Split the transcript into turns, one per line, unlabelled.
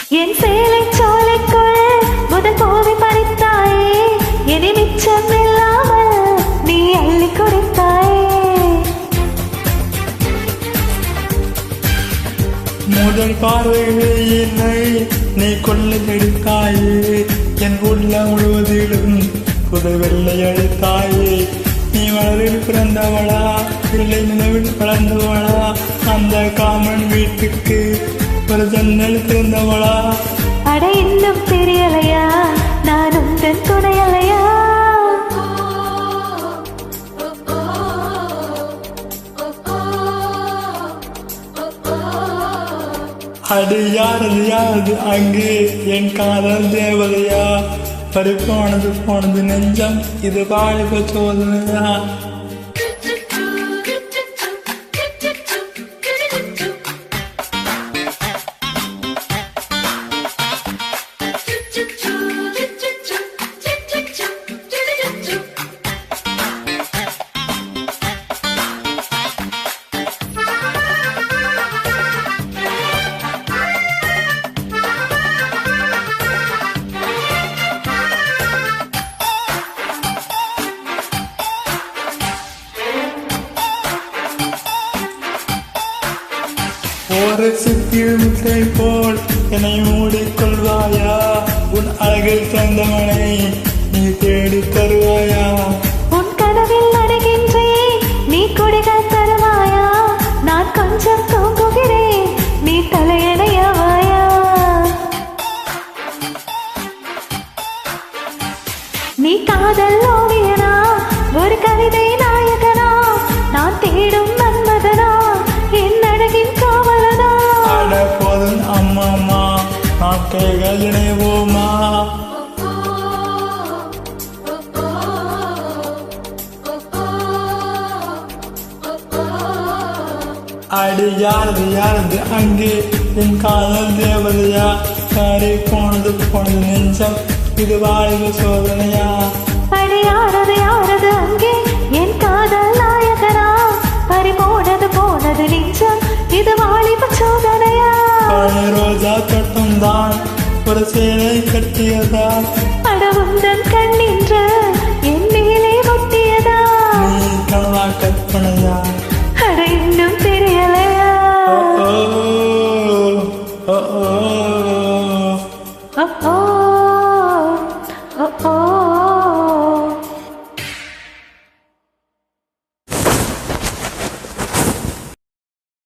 என் சேலை சோலைக்குள் முதல் போதை பறித்தாயே, இனி மிச்சம் இல்லாமல் நீ அள்ளி கொடுத்தாயே.
முதல் பார்வையிலே என்னை நீ கொள்ளை எடுத்தாயே, என் உள்ள முழுவதிலும் புது வெள்ளை அழித்தாயே. நீ மனதில் பிறந்தவளா இல்லை நினைவில் வளர்ந்தவளா, அந்த காமன் வீட்டுக்கு ஒரு ஜன்னல் திறந்தவளா.
அட இன்னும் தெரியலையா நான் உந்தன் துணையலையா.
அடி யாரது யாரது அங்கு என் காதல் தேவதையா, பறிப்போனது போனது நெஞ்சம் இது வாழிப சோதனையா. ஒரு சிப்பியில் முத்தை போல் என்னை மூடிக்கொள்வாயா, உன் அழகில் தந்தவனை நீ தேடி தருவாயா.
உன் கனவில் அடைகின்றேன் நீ கொடிகள் தருவாயா, நான் கொஞ்சம் தூங்குகிறேன் நீ தலையணையவாயா. நீ காதல் ஓவியனா ஒரு கவிதை நாயகனா, நான் தேடும் மன்மதனா என் அழகின் காவலனா.
போதும் அம்மாமா நான் கைகள் இணைவோமா. அடி யாரது யாரது அங்கே என் காதல் தேவதையா, காரை போனது போனது நெஞ்சம் இது வாழிவு சோதனையா.
அடி யாரது யாரது அங்கே என் காதல் நாயகனா, பறி போனது போனது நெஞ்சம் இது வாழிப சோதனையா.
ரோஜா கட்டும் ஒரு சேலை கட்டியதா,
அடவுந்தன் கண்ணின்று என் மேலே ஒட்டியதா.
நீ கனவா கற்பனையா,
அட இன்னும் தெரியலையா.
ஓ ஓ ஓ ஓ.